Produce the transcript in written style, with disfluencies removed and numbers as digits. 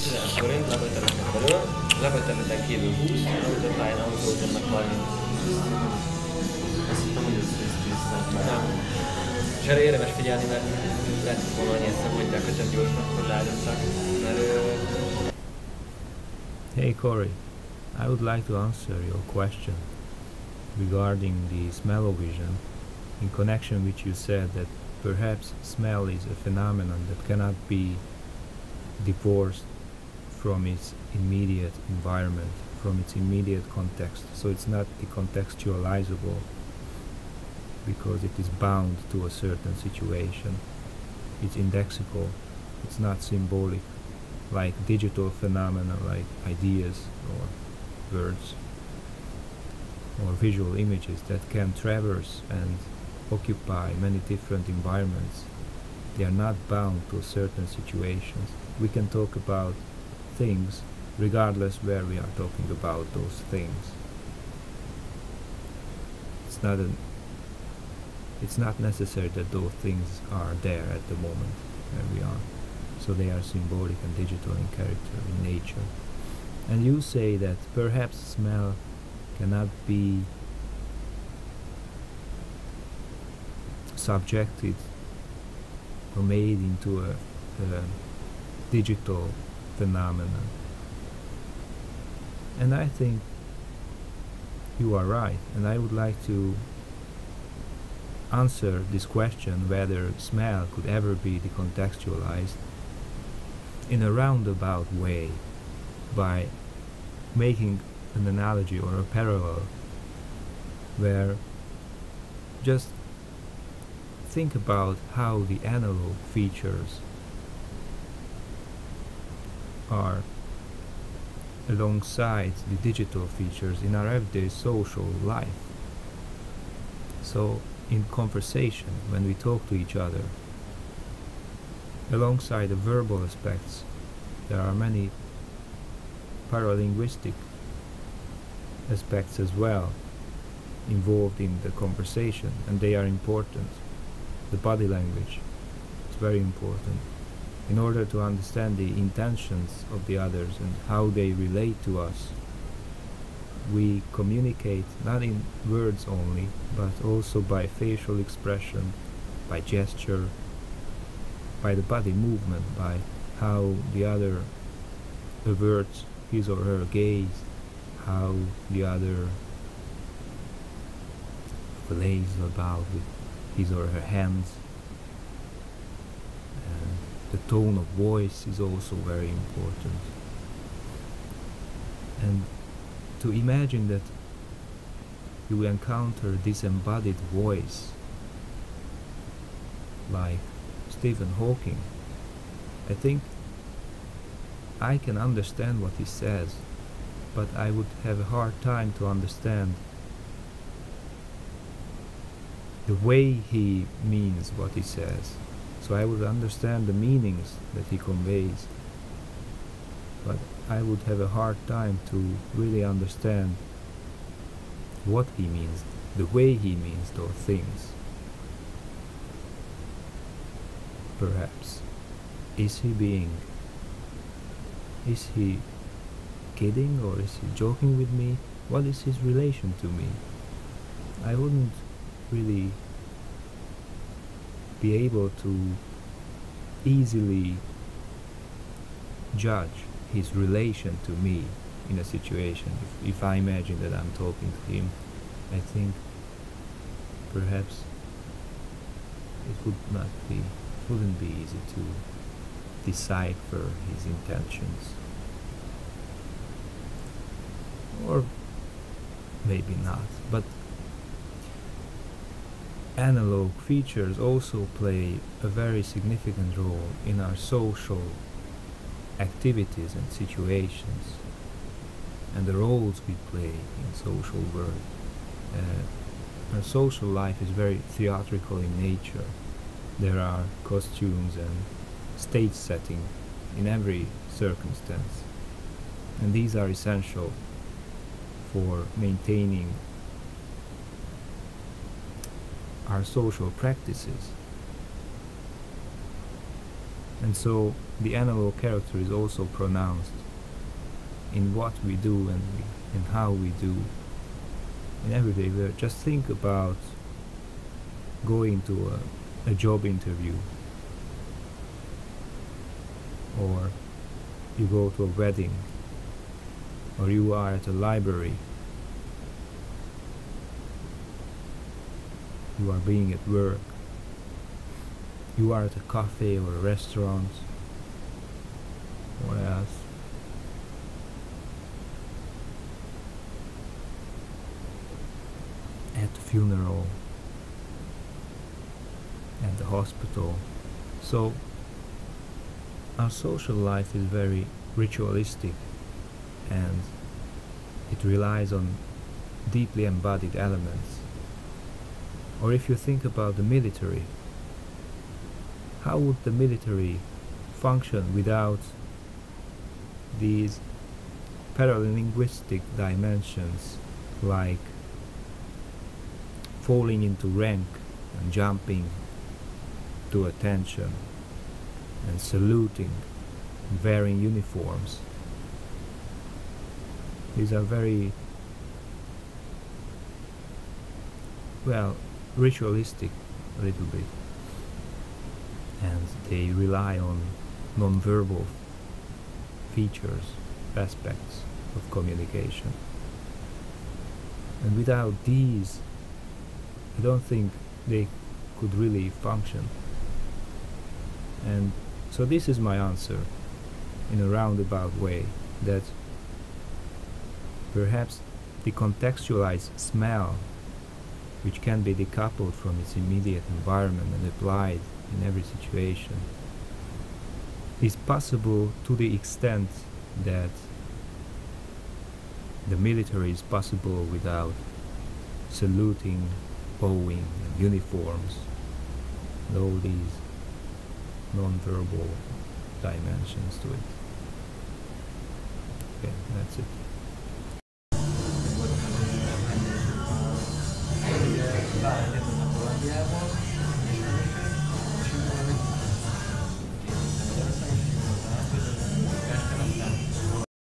1000 forint lakóterületen belül, lakóterületen kívül 20, lakóterületen autózónak 30. Azt hittem, hogy ez 10 cent. És erre érdemes figyelni, mert lehet volna annyi szabadják, hogy csak gyorsnak, hogy rágyottak. Hey Corey, I would like to answer your question regarding the smellovision in connection with you said that perhaps smell is a phenomenon that cannot be divorced from its immediate environment, from its immediate context. So it's not decontextualizable because it is bound to a certain situation. It's indexical, it's not symbolic, like digital phenomena like ideas or words or visual images that can traverse and occupy many different environments. They are not bound to certain situations. We can talk about things regardless where we are talking about those things. It's not necessary that those things are there at the moment where we are. So they are symbolic and digital in character, in nature. And you say that perhaps smell cannot be subjected or made into a digital phenomenon. And I think you are right, and I would like to answer this question whether smell could ever be decontextualized in a roundabout way by making an analogy or a parallel where just think about how the analog features are alongside the digital features in our everyday social life. So in conversation, when we talk to each other, alongside the verbal aspects, there are many paralinguistic aspects as well involved in the conversation, and they are important. The body language is very important in order to understand the intentions of the others and how they relate to us. We communicate not in words only, but also by facial expression, by gesture, by the body movement, by how the other averts his or her gaze, how the other flails about with his or her hands. And the tone of voice is also very important. And to imagine that you encounter disembodied voice like Stephen Hawking, I think I can understand what he says, but I would have a hard time to understand the way he means what he says. So I would understand the meanings that he conveys, but I would have a hard time to really understand what he means, the way he means those things. Perhaps. Is he kidding, or is he joking with me? What is his relation to me? I wouldn't really be able to easily judge his relation to me in a situation. If I imagine that I'm talking to him, I think perhaps it wouldn't be easy to decipher his intentions. Or maybe not, but analog features also play a very significant role in our social activities and situations, and the roles we play in social world. Our social life is very theatrical in nature. There are costumes and stage setting in every circumstance, and these are essential for maintaining our social practices. And so the analog character is also pronounced in what we do and in how we do in everyday work. Just think about going to a job interview, or you go to a wedding, or you are at a library, you are being at work, you are at a cafe or a restaurant. What else? At the funeral, at the hospital. So our social life is very ritualistic, and it relies on deeply embodied elements. Or if you think about the military, how would the military function without these paralinguistic dimensions, like falling into rank and jumping to attention and saluting and wearing uniforms? These are very, well, ritualistic a little bit, and they rely on non-verbal features, aspects of communication. And without these, I don't think they could really function. And so this is my answer in a roundabout way, that perhaps the contextualized smell, which can be decoupled from its immediate environment and applied in every situation, is possible to the extent that the military is possible without saluting, bowing, and uniforms, and all these non-verbal dimensions to it. Okay, that's it.